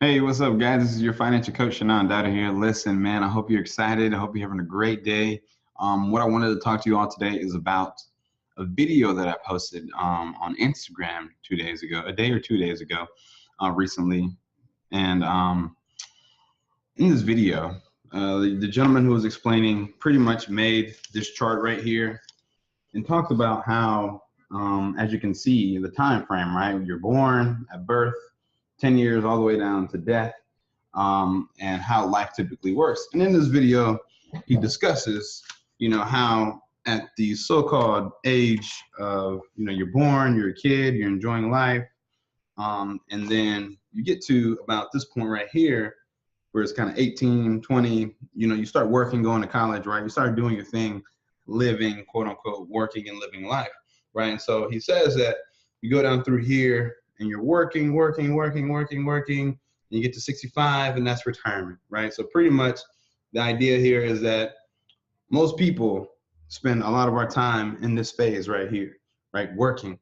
Hey, what's up, guys? This is your financial coach, Shannon Dada here. Listen, man, I hope you're excited. I hope you're having a great day. What I wanted to talk to you all today is about a video that I posted on Instagram 2 days ago, a day or 2 days ago, recently. And in this video, the gentleman who was explaining pretty much made this chart right here and talked about how, as you can see, the time frame, right? You're born at birth, 10 years all the way down to death, and how life typically works. And in this video, he discusses, how at the so-called age of, you're born, you're a kid, you're enjoying life, and then you get to about this point right here, where it's kind of 18, 20, you start working, going to college, right? You start doing your thing, living, quote unquote, working and living life, right? And so he says that you go down through here and you're working, and you get to 65 and that's retirement, right? So pretty much the idea here is that most people spend a lot of our time in this phase right here, right? Working,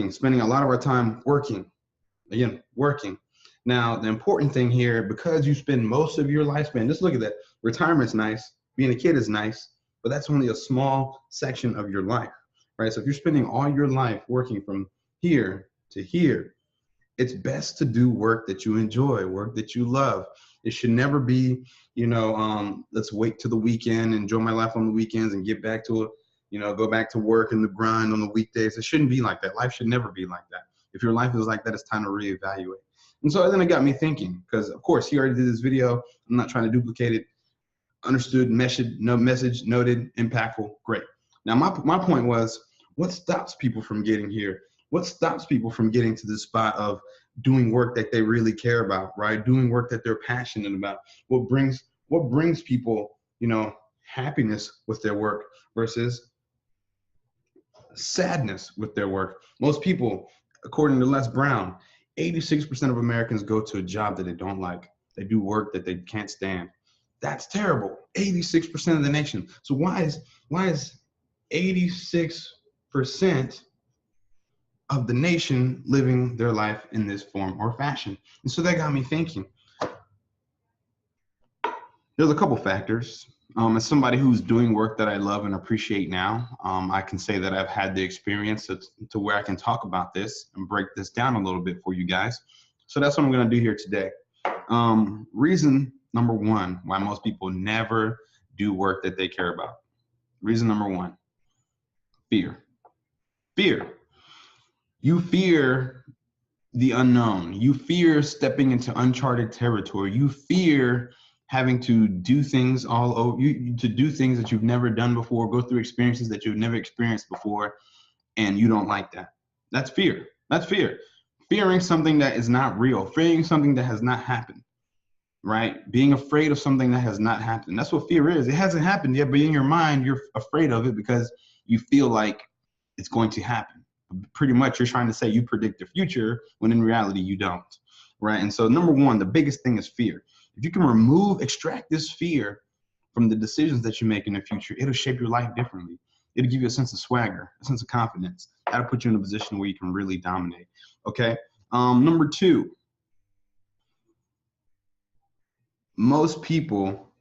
spending a lot of our time working, again, working. Now, the important thing here, because you spend most of your lifespan, just look at that. Retirement's nice, being a kid is nice, but that's only a small section of your life, right? So if you're spending all your life working from here to here, it's best to do work that you enjoy, work that you love. It should never be, let's wait till the weekend, enjoy my life on the weekends and get back to it, go back to work and the grind on the weekdays. It shouldn't be like that. Life should never be like that. If your life is like that, it's time to reevaluate. And so then it got me thinking, because of course he already did this video. I'm not trying to duplicate it. Understood, message, noted, impactful, great. Now my point was, what stops people from getting here? What stops people from getting to this spot of doing work that they really care about, right? Doing work that they're passionate about. What brings people, happiness with their work versus sadness with their work. Most people, according to Les Brown, 86% of Americans go to a job that they don't like. They do work that they can't stand. That's terrible. 86% of the nation. So why is 86% of the nation living their life in this form or fashion? And so that got me thinking. There's a couple factors. As somebody who's doing work that I love and appreciate now, I can say that I've had the experience to where I can talk about this and break this down a little bit for you guys. So that's what I'm going to do here today. Reason number one why most people never do work that they care about. Reason number one, fear. Fear. You fear the unknown. You fear stepping into uncharted territory. You fear having to do things all over, to do things that you've never done before, go through experiences that you've never experienced before, and you don't like that. That's fear. That's fear. Fearing something that is not real, fearing something that has not happened, right? Being afraid of something that has not happened. That's what fear is. It hasn't happened yet, but in your mind, you're afraid of it because you feel like it's going to happen. Pretty much you're trying to say you predict the future when in reality you don't, right? And so number one, the biggest thing is fear. If you can extract this fear from the decisions that you make in the future, it'll shape your life differently. It'll give you a sense of swagger, a sense of confidence. That'll put you in a position where you can really dominate, okay? Number two, most people,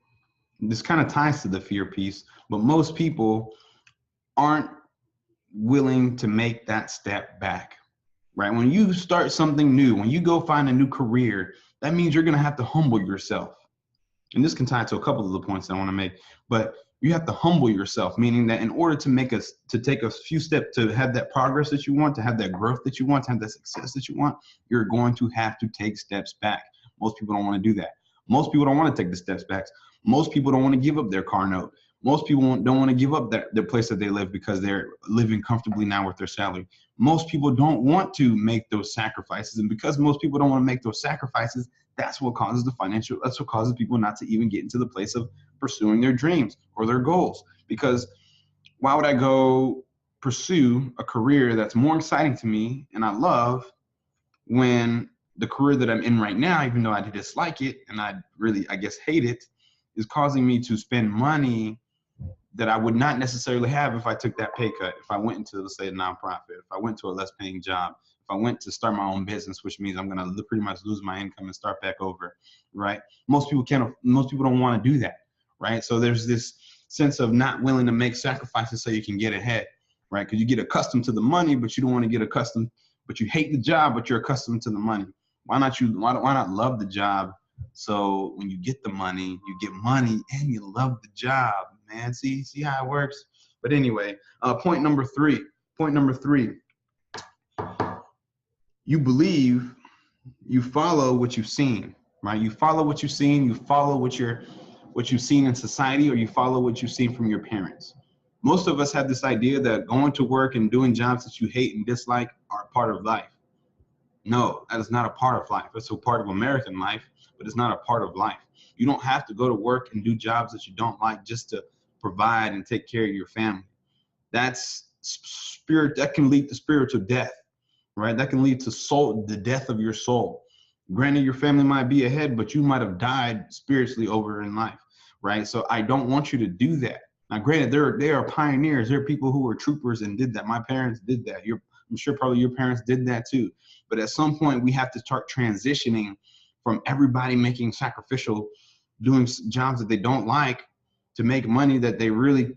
this kind of ties to the fear piece, but most people aren't willing to make that step back, right? When you start something new, when you go find a new career, that means you're going to have to humble yourself. And this can tie to a couple of the points that I want to make, but you have to humble yourself, meaning that in order to take a few steps to have that progress that you want, to have that growth that you want, to have that success that you want, you're going to have to take steps back. Most people don't want to do that. Most people don't want to take the steps back. Most people don't want to give up their car note. Most people don't want to give up the place that they live because they're living comfortably now with their salary. Most people don't want to make those sacrifices. And because most people don't want to make those sacrifices, that's what causes people not to even get into the place of pursuing their dreams or their goals. Because why would I go pursue a career that's more exciting to me and I love when the career that I'm in right now, even though I dislike it and I guess, hate it, is causing me to spend money that I would not necessarily have if I took that pay cut, if I went into, let's say, a nonprofit, if I went to a less paying job, if I went to start my own business, which means I'm going to pretty much lose my income and start back over, right? Most people don't want to do that, right? So there's this sense of not willing to make sacrifices so you can get ahead, right? Because you get accustomed to the money, but you don't want to get accustomed, but you hate the job, but you're accustomed to the money. Why not love the job? So when you get the money, you get money and you love the job, man. See how it works? But anyway, point number three, you believe, you follow what you've seen, right? You follow what you've seen, you follow what you've seen in society, or you follow what you've seen from your parents. Most of us have this idea that going to work and doing jobs that you hate and dislike are part of life. No, that is not a part of life. It's a part of American life, but it's not a part of life. You don't have to go to work and do jobs that you don't like just to provide and take care of your family. That can lead to spiritual death, right? That can lead to the death of your soul. Granted, your family might be ahead, but you might have died spiritually over in life, right? So I don't want you to do that. Now, granted, there are pioneers. There are people who were troopers and did that. My parents did that. I'm sure probably your parents did that too. But at some point, we have to start transitioning from everybody making sacrificial, doing jobs that they don't like to make money that they really,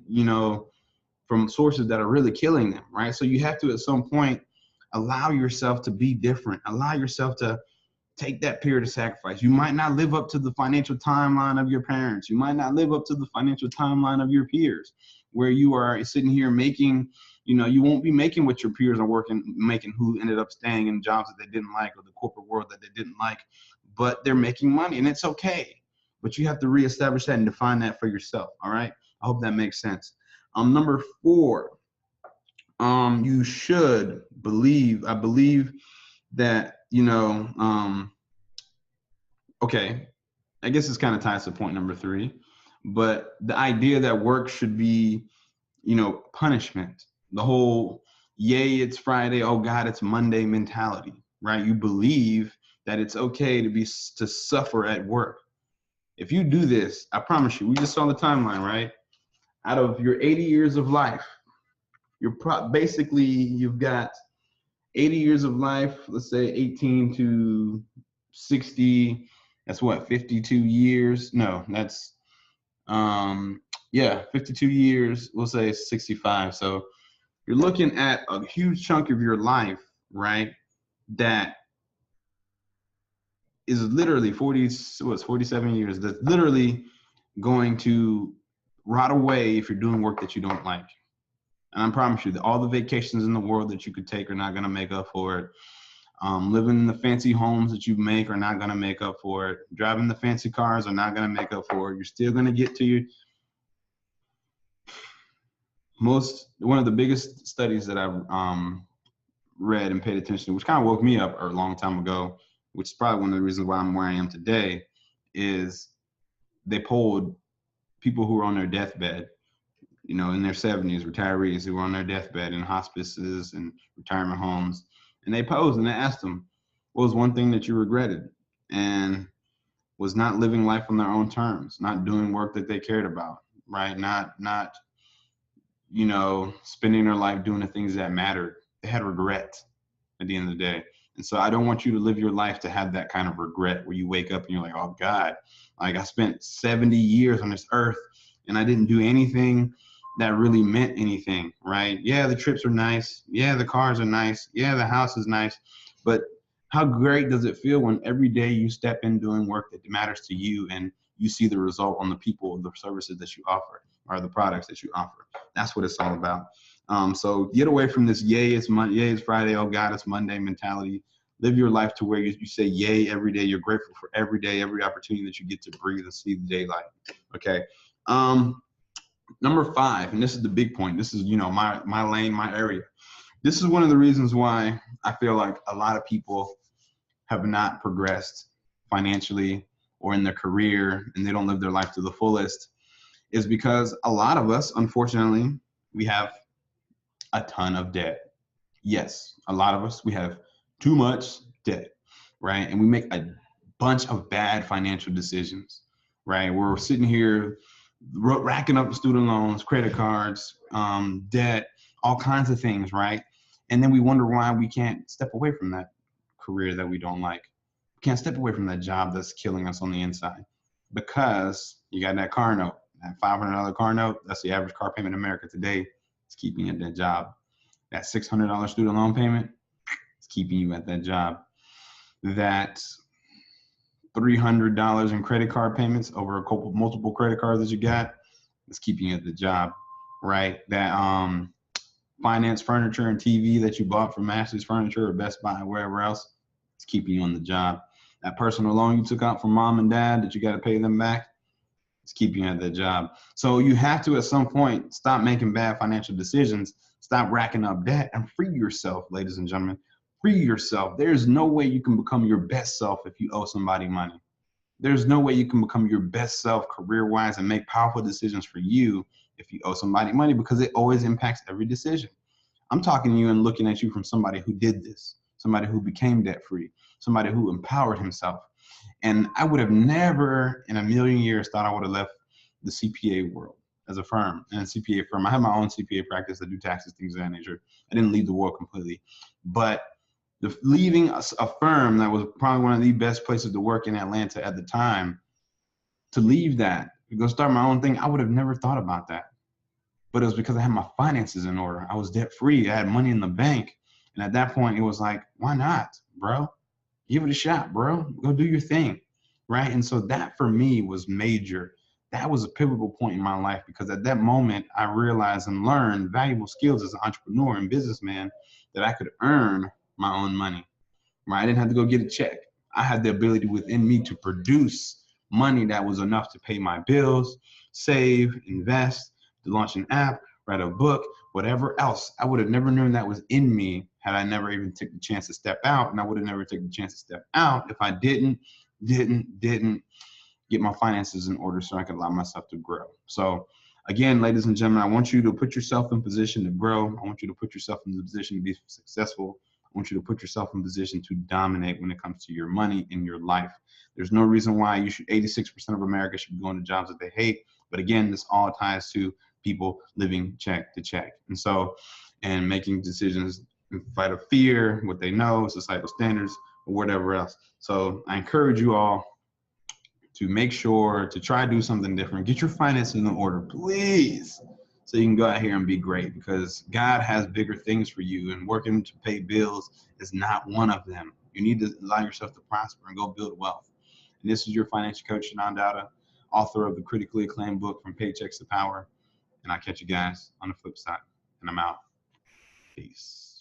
from sources that are really killing them, right? So you have to, at some point, allow yourself to be different. Allow yourself to take that period of sacrifice. You might not live up to the financial timeline of your parents. You might not live up to the financial timeline of your peers, where you are sitting here making, you won't be making what your peers are making, who ended up staying in jobs that they didn't like, or the corporate world that they didn't like, but they're making money, and it's okay. But you have to reestablish that and define that for yourself. All right. I hope that makes sense. Number 4, you should believe, I believe that, okay, I guess this kind of ties to point number 3, but the idea that work should be, punishment, the whole, yay, it's Friday, oh God, it's Monday mentality, right? You believe that it's okay to suffer at work. If you do this, I promise you, we just saw the timeline, right? Out of your 80 years of life, you've got 80 years of life, let's say 18 to 60, that's what, 52 years? No, that's, 52 years, we'll say 65. So you're looking at a huge chunk of your life, right? That is literally 47 years, that's literally going to rot away if you're doing work that you don't like. And I promise you that all the vacations in the world that you could take are not going to make up for it. Living in the fancy homes that you make are not going to make up for it. Driving the fancy cars are not going to make up for it. You're still going to get to one of the biggest studies that I've read and paid attention to, which kind of woke me up a long time ago, which is probably one of the reasons why I'm where I am today, is they polled people who were on their deathbed, in their 70s, retirees who were on their deathbed in hospices and retirement homes. And they posed and they asked them, what was one thing that you regretted? And was not living life on their own terms, not doing work that they cared about, right? Not spending their life doing the things that mattered. They had regret at the end of the day. And so I don't want you to live your life to have that kind of regret where you wake up and you're like, oh God, like I spent 70 years on this earth and I didn't do anything that really meant anything, right? Yeah, the trips are nice. Yeah, the cars are nice. Yeah, the house is nice. But how great does it feel when every day you step in doing work that matters to you and you see the result on the people, the services that you offer, or the products that you offer? That's what it's all about. So get away from this yay, it's Friday, oh God, it's Monday mentality. Live your life to where you say yay every day. You're grateful for every day, every opportunity that you get to breathe and see the daylight. Okay. Number 5, and this is the big point. This is, my lane, my area. This is one of the reasons why I feel like a lot of people have not progressed financially or in their career, and they don't live their life to the fullest, is because a lot of us, unfortunately, we have a ton of debt. Yes, a lot of us, we have too much debt, right? And we make a bunch of bad financial decisions, right? We're sitting here racking up student loans, credit cards, debt, all kinds of things, right? And then we wonder why we can't step away from that career that we don't like. We can't step away from that job that's killing us on the inside because you got that car note, that $500 car note. That's the average car payment in America today. It's keeping you at that job. That $600 student loan payment is keeping you at that job. That $300 in credit card payments over a couple multiple credit cards that you got is keeping you at the job, right? That finance furniture and TV that you bought from Ashley's Furniture or Best Buy or wherever else, it's keeping you on the job. That personal loan you took out from mom and dad that you got to pay them back, it's keeping you at that job. So you have to, at some point, stop making bad financial decisions, stop racking up debt, and free yourself, ladies and gentlemen. Free yourself. There's no way you can become your best self if you owe somebody money. There's no way you can become your best self career-wise and make powerful decisions for you if you owe somebody money, because it always impacts every decision. I'm talking to you and looking at you from somebody who did this, somebody who became debt-free, somebody who empowered himself. And I would have never in a million years thought I would have left the CPA world as a firm and a CPA firm. I have my own CPA practice. I do taxes, things of that nature. I didn't leave the world completely, but leaving a firm that was probably one of the best places to work in Atlanta at the time, to leave that, to go start my own thing, I would have never thought about that. But it was because I had my finances in order. I was debt free. I had money in the bank. And at that point, it was like, why not, bro? Give it a shot, bro. Go do your thing, right? And so that for me was major. That was a pivotal point in my life, because at that moment, I realized and learned valuable skills as an entrepreneur and businessman that I could earn my own money, right? I didn't have to go get a check. I had the ability within me to produce money that was enough to pay my bills, save, invest, to launch an app, write a book, whatever else. I would have never known that was in me had I never even took the chance to step out. And I would have never taken the chance to step out if I didn't get my finances in order so I could allow myself to grow. So again, ladies and gentlemen, I want you to put yourself in position to grow. I want you to put yourself in the position to be successful. I want you to put yourself in position to dominate when it comes to your money in your life. There's no reason why 86% of America should be going to jobs that they hate. But again, this all ties to people living check to check. And making decisions in spite of fear, what they know, societal standards, or whatever else. So I encourage you all to make sure to try to do something different. Get your finances in order, please, so you can go out here and be great, because God has bigger things for you, and working to pay bills is not one of them. You need to allow yourself to prosper and go build wealth. And this is your financial coach, Shannon Dowda, author of the critically acclaimed book, From Paychecks to Power. And I'll catch you guys on the flip side. And I'm out. Peace.